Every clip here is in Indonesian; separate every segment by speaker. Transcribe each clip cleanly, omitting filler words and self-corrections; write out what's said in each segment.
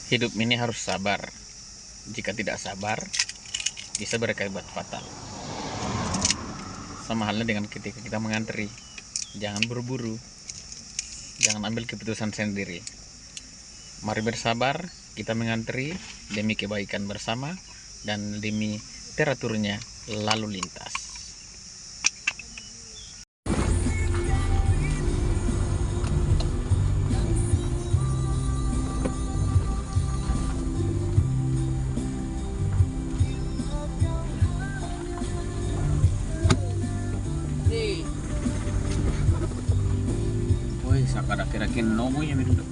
Speaker 1: Hidup ini harus sabar. Jika tidak sabar, bisa berakibat fatal. Sama halnya dengan ketika kita mengantri. Jangan buru-buru. Jangan ambil keputusan sendiri. Mari bersabar, kita mengantri demi kebaikan bersama dan demi teraturnya lalu lintas. Woi, sakada kira-kira nomo ya minum.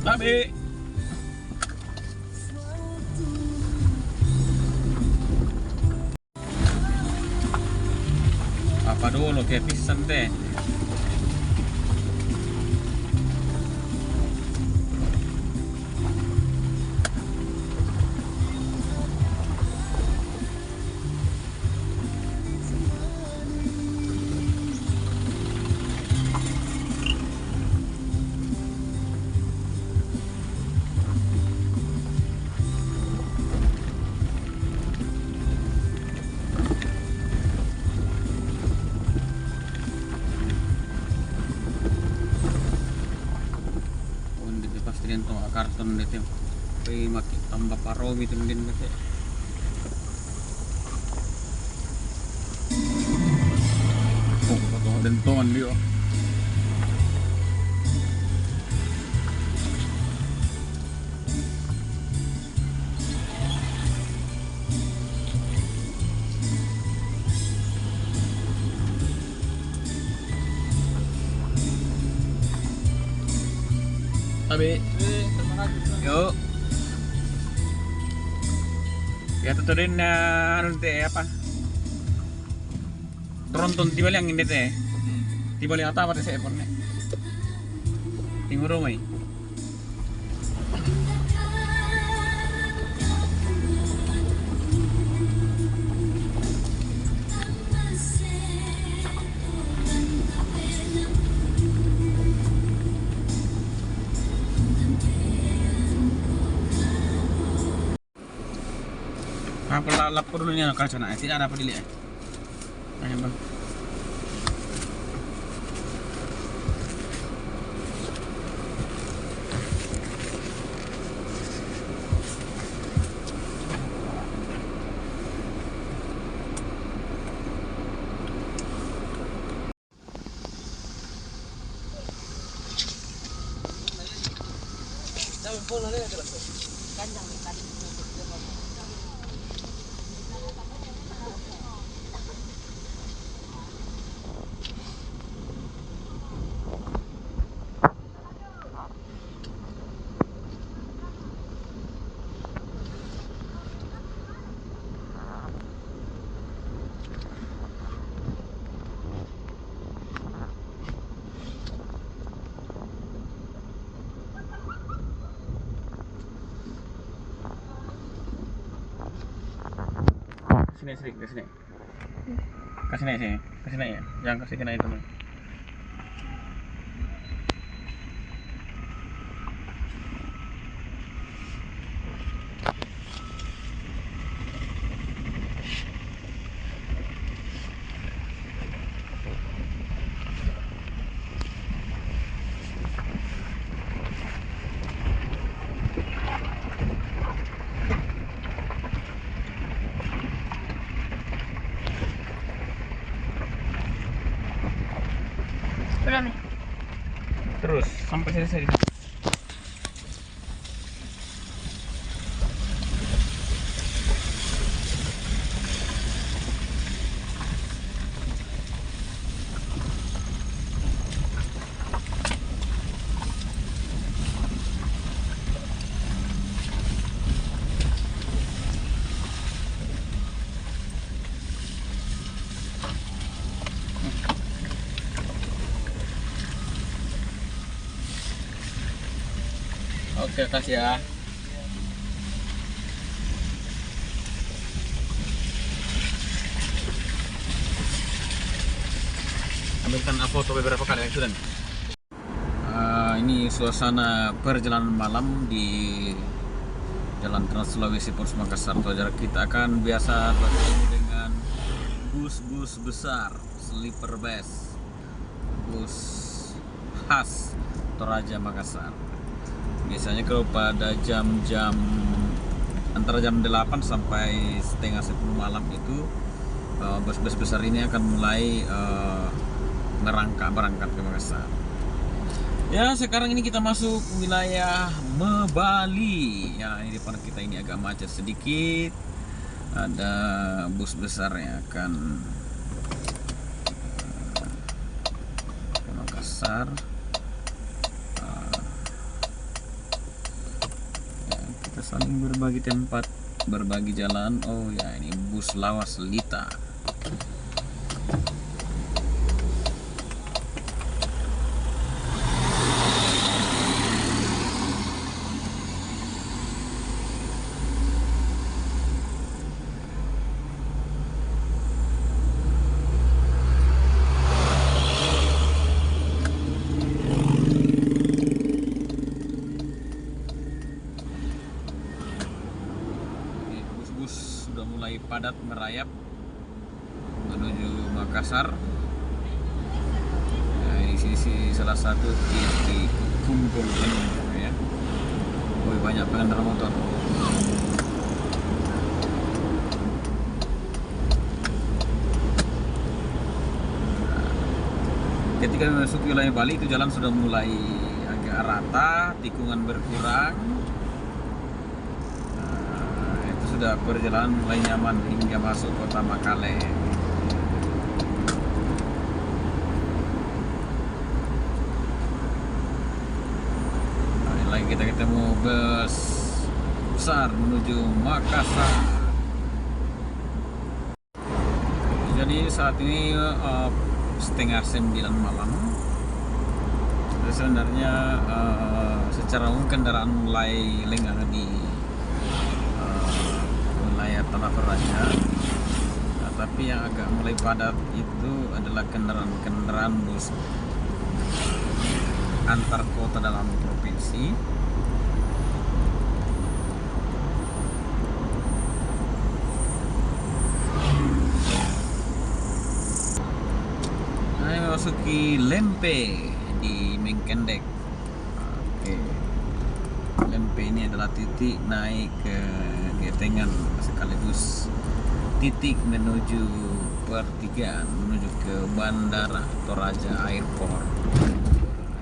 Speaker 1: Labi. Apa dulu kayak pisan teh. Tuh karton dete pe maki tambah paromi tin din dete oh dentongan dia Abi. Yuk. Ya tuturin na anu teh apa? Tronton tiba yang ini teh. Tiba yang apa teh saya pernah. Tinggal rumah. Apa lapor dulu nih kalau sana tidak ada apa dilihat. Ayo bang. Sini ke sini. Kasih naik sini. Kasih naik ya. Jangan kasih kena itu. Terus sampai selesai. Oke, kasih ya. Ambilkan foto beberapa kali sudah. Ini suasana perjalanan malam di Jalan Trans Sulawesi Polres Makassar. Saudara, kita akan biasa bertemu dengan bus-bus besar, sleeper bus, bus khas Toraja Makassar. Biasanya kalau pada jam-jam antara jam 8 sampai setengah 10 malam itu bus-bus besar ini akan mulai berangkat ke Makassar. Ya, sekarang ini kita masuk wilayah Mebali. Ya, ini depan kita ini agak macet sedikit. Ada bus besar yang akan ke Makassar. Ya, kita saling berbagi tempat, berbagi jalan. Oh ya, ini bus lawas Lita. Sudah mulai padat merayap menuju Makassar. Nah, ini sisi salah satu titik kumpul ya. Oh, banyak pengendara motor. Ketika memasuki wilayah Bali itu jalan sudah mulai agak rata, tikungan berkurang. Sudah perjalanan mulai nyaman hingga masuk kota Makale. Nah, lagi kita ketemu bus besar menuju Makassar. Jadi saat ini setengah 9 malam. Sebenarnya secara umum kendaraan mulai lenggang di Tanah Toraja, tapi yang agak mulai padat itu adalah kendaraan bus antar kota dalam provinsi. Nah, memasuki Lempe di Mengkendek. Oke. Lempe ini adalah titik naik ke Getengan sekaligus titik menuju pertigaan menuju ke Bandara Toraja Airport.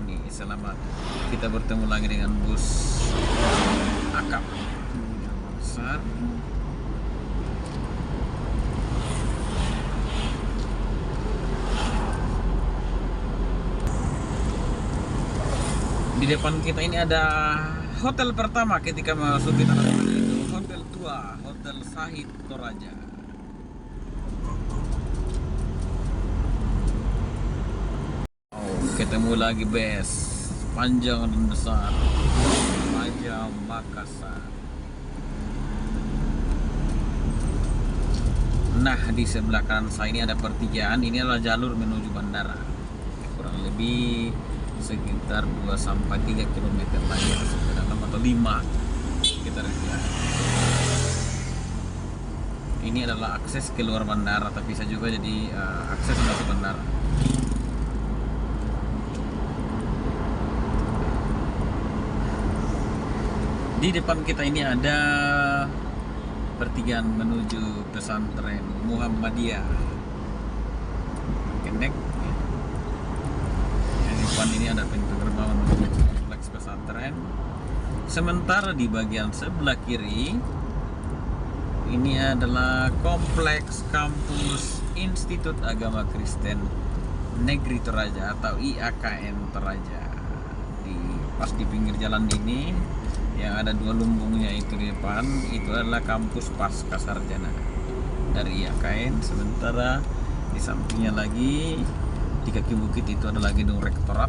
Speaker 1: Ini selamat kita bertemu lagi dengan bus akap besar. Di depan kita ini ada hotel pertama ketika masuk ke tanah Toraja, itu Hotel Tua, Hotel Sahid Toraja. Oh, ketemu lagi bus panjang dan besar, Toraja Makassar. Nah, di sebelah kanan saya ini ada pertigaan. Ini adalah jalur menuju bandara. Kurang lebih sekitar 2-3 km lagi ke dalam atau 5 sekitar itu. Ini adalah akses keluar bandara, tapi bisa juga jadi akses masuk bandara. Di depan kita ini ada pertigaan menuju pesantren Muhammadiyah Kendek. Di depan ini ada pintu gerbang menuju kompleks pesantren. Sementara di bagian sebelah kiri ini adalah kompleks kampus Institut Agama Kristen Negeri Toraja atau IAKN Toraja. Pas di pinggir jalan ini yang ada 2 lumbungnya itu di depan, itu adalah kampus pasca sarjana dari IAKN. Sementara di sampingnya lagi di kaki bukit itu adalah gedung rektorat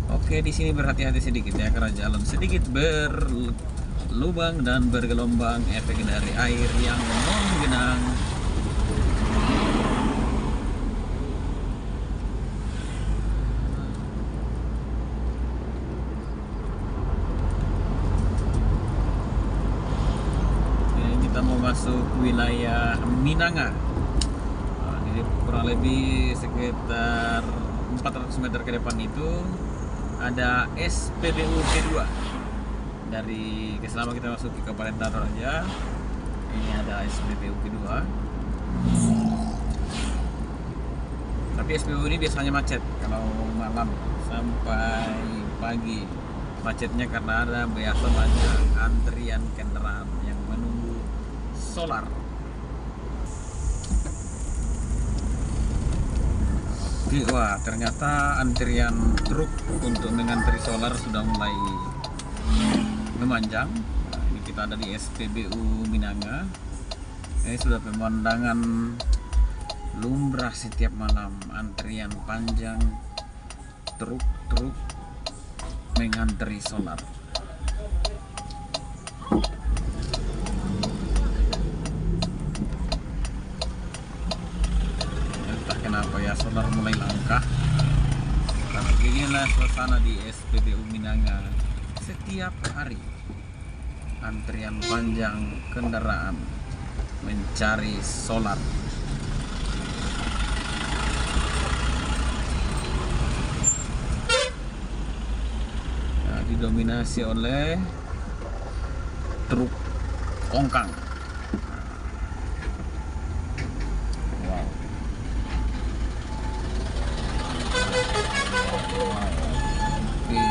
Speaker 1: Oke, di sini berhati-hati sedikit ya karena jalan sedikit berlubang dan bergelombang, efek dari air yang menggenang. Ini kita mau masuk wilayah Minanga. Nah, ini kurang lebih sekitar 400 meter ke depan itu ada SPBU kedua. Dari selama kita masuk ke Kabupaten Toraja, ini ada SPBU kedua. Tapi SPBU ini biasanya macet kalau malam sampai pagi. Macetnya karena ada biasa banyak antrian kendaraan yang menunggu solar. Wah, ternyata antrian truk untuk mengantri solar sudah mulai memanjang. Nah, ini kita ada di SPBU Minanga. Ini sudah pemandangan lumrah setiap malam, antrian panjang truk-truk mengantri solar. Entah kenapa ya solar mulai langka. Tapi beginilah suasana di SPBU Minanga setiap hari. Antrian panjang kendaraan mencari solar. Nah, didominasi oleh truk ongkang. Wow. Oke.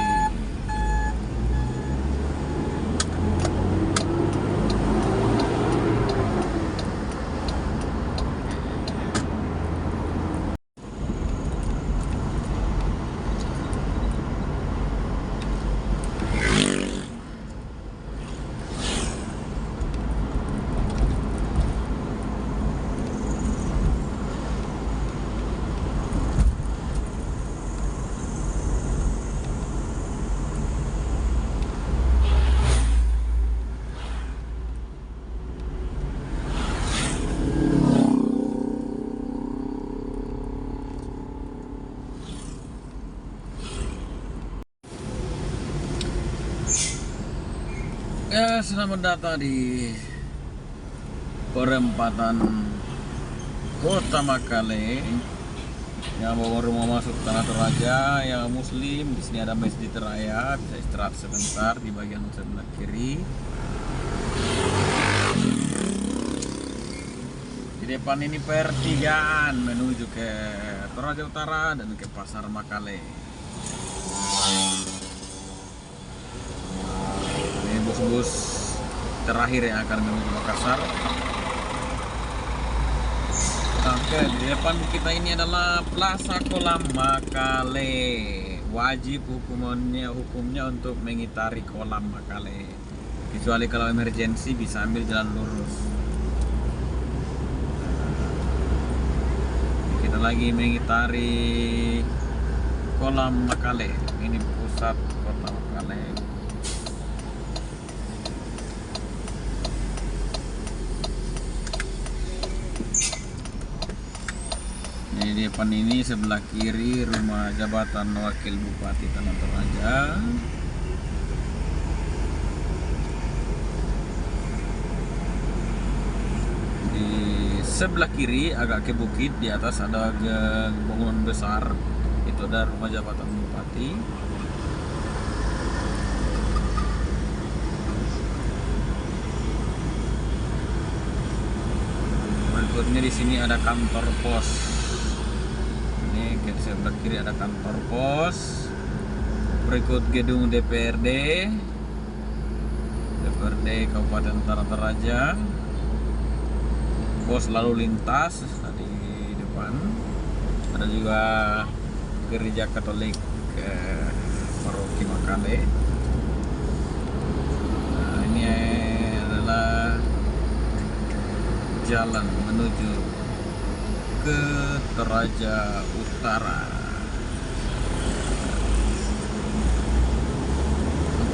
Speaker 1: Ya, selamat datang di perempatan Kota Makale. Yang baru mau masuk Tanah Toraja, yang Muslim, di sini ada Masjid Raya, bisa istirahat sebentar di bagian sebelah kiri. Di depan ini pertigaan menuju ke Toraja Utara dan ke Pasar Makale. Bus terakhir yang akan menuju Makassar. Oke, di depan kita ini adalah Plaza Kolam Makale. Wajib hukumnya untuk mengitari kolam Makale. Kecuali kalau emergensi bisa ambil jalan lurus. Kita lagi mengitari kolam Makale. Ini pusat kota Makale. Di depan ini sebelah kiri rumah jabatan Wakil Bupati Tanah Toraja. Di sebelah kiri agak ke bukit, di atas ada bangunan besar, itu ada rumah jabatan Bupati. Berikutnya di sini ada kantor pos. Ini ke sebelah kiri ada kantor pos. Berikut gedung DPRD Kabupaten Tanah Toraja. Pos lalu lintas di depan. Ada juga gereja Katolik Paroki Makale. Nah, ini adalah jalan menuju ke Toraja Utara.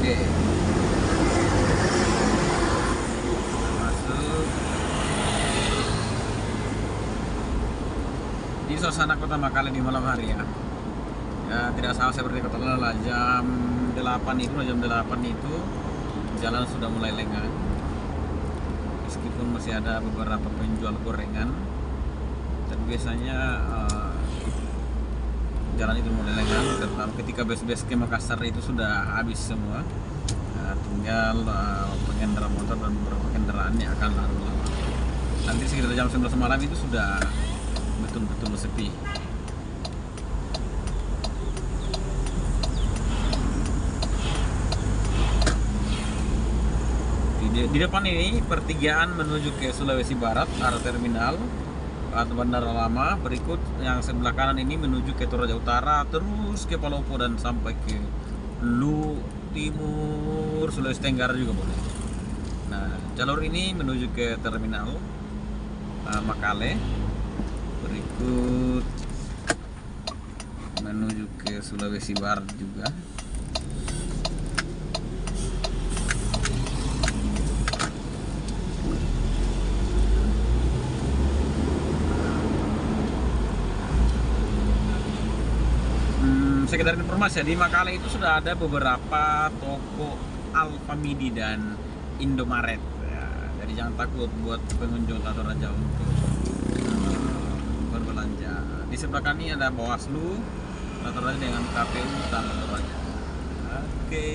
Speaker 1: Oke, masuk di suasana kota Makale di malam hari ya. Ya tidak salah seperti kota Lala, jam 8 itu jalan sudah mulai lengang. Meskipun masih ada beberapa penjual gorengan, dan biasanya jalan itu mulai lengang, terutama ketika bus-bus ke Makassar itu sudah habis semua. Tinggal pengendara motor dan beberapa kendaraan yang akan lalu lalang. Nanti sekitar jam 11 malam itu sudah betul-betul sepi. Di depan ini pertigaan menuju ke Sulawesi Barat, arah terminal atau Bandara Lama. Berikut yang sebelah kanan ini menuju ke Toraja Utara, terus ke Palopo dan sampai ke Lu Timur, Sulawesi Tenggara juga boleh. Nah, jalur ini menuju ke terminal Makale. Berikut menuju ke Sulawesi Barat juga. Sekedar informasi, di Makale itu sudah ada beberapa toko Alfamidi dan Indomaret ya. Jadi jangan takut buat pengunjung Tato Raja untuk berbelanja. Di sebelah kami ada Bawaslu Tato Raja dengan KPU Tato Raja. Oke.